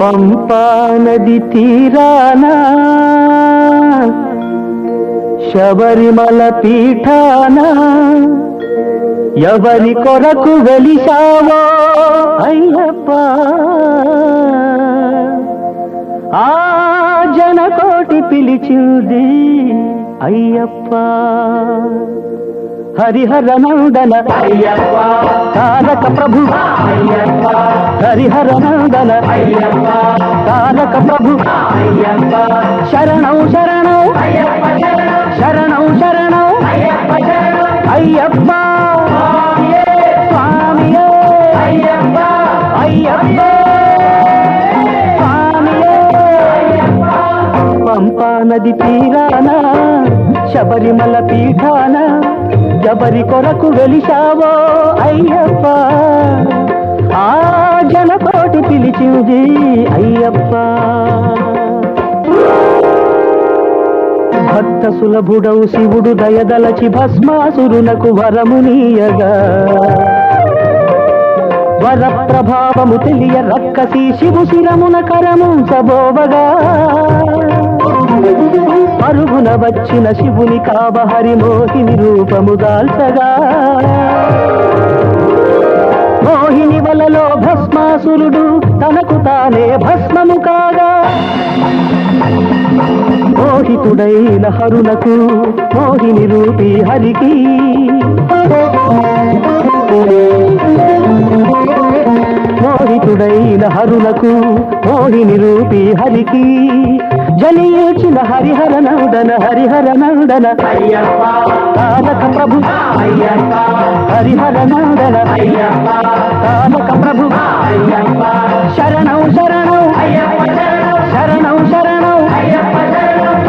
పంపా నది తీరాన శబరిమల పీఠాన ఎవరి కొరకు వెలిశావో అయ్యప్ప, ఆ జనకోటి పిలిచింది అయ్యప్ప. హరిహర నందన అయ్యప్ప, తారక ప్రభు అయ్యప్ప, హరిహర నందన అయ్యప్ప, తారక ప్రభు అయ్యప్ప. శరణం శరణం అయ్యప్ప, శరణం శరణం అయ్యప్ప, అయ్యప్ప స్వామియే అయ్యప్ప, అయ్యప్ప స్వామియే. పంపా నది తీరాన శబరిమల పీఠాన ఎవరి కొరకు వెలిశావో అయ్యప్ప, ఆ జనకోటి పిలిచింది అయ్యప్ప. భక్త సులభుడౌ శివుడు దయదలచి భస్మాసురునకు వరమునీయగా, వర ప్రభావము తెలియ రక్కసి శివు శిరమున కరముంచబోవగా, పరుగున వచ్చిన శివుని కావహరి మోహిని రూపము దాల్చగా, మోహిని వలలో భస్మాసురుడు తనకు తానే భస్మము కాగా, మోహితుడైన హరునకు మోహిని రూపీ హరికి, మోహితుడైన హరునకు మోహిని రూపీ హరికి జనించిన హరిహర నందన, హరిహర నందన అయ్యప్ప, తారక ప్రభు అయ్యప్ప, హరిహర నందన అయ్యప్ప, తారక ప్రభు అయ్యప్ప. శరణం శరణం అయ్యప్ప, శరణం శరణం అయ్యప్ప,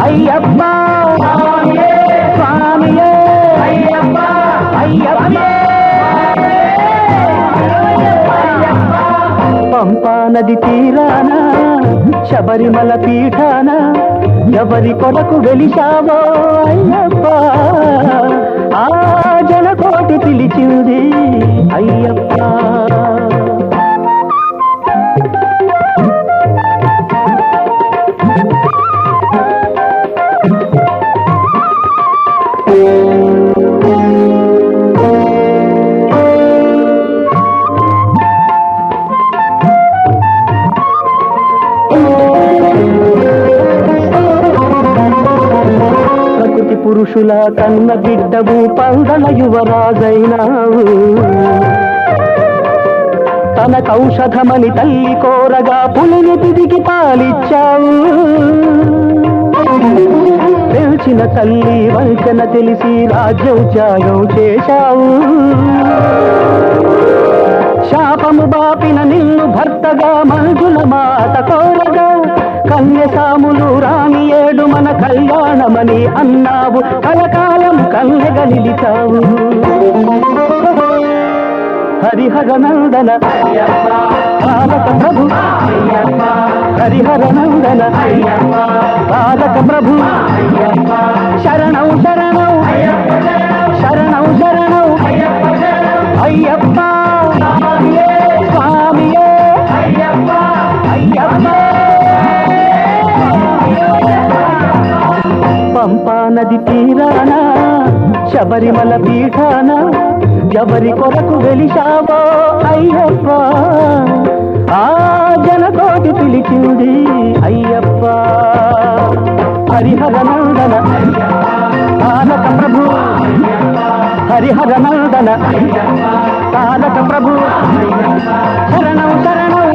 అయ్యప్ప స్వామియే అయ్యప్ప, అయ్యప్ప. పంపా నది తీరాన శబరిమల పీఠాన ఎవరి కొరకు వెలిశావో అయ్యప్ప, ఆ జనకోటి పిలిచింది అయ్యప్ప. పురుషుల కన్న బిడ్డవు పందల యువరాజైనావు, తన కౌషధమని తల్లి కోరగా పులిని తిరిగి పాలిచ్చావు. తెలిసిన తల్లి వంచన తెలిసి రాజ్యం త్యాగం చేశావు. శాపము బాపిన నిన్ను భర్తగా మంజుల మాట కోరగా, కన్యసాములు రాని ఏడు మన కళ్యాణమని అన్నావు, కలకాలం కన్నెగ నిలిచావు. హరిహర నందన అయ్యప్ప, తారక ప్రభు అయ్యప్ప, హరిహర నందన అయ్యప్ప, తారక ప్రభు అయ్యప్ప. శరణం శరణం అయ్యప్ప, శరణం శరణం అయ్యప్ప, అయ్యప్ప స్వామియే అయ్యప్ప, అయ్యప్ప. పంపా నది తీరాన శబరిమల పీఠాన ఎవరి కొరకు వెలిశావో అయ్యప్ప, ఆ జనకోటి పిలిచింది అయ్యప్ప. హరిహర నందన తారక ప్రభు, హరిహర నందన తారక ప్రభు. శరణం శరణం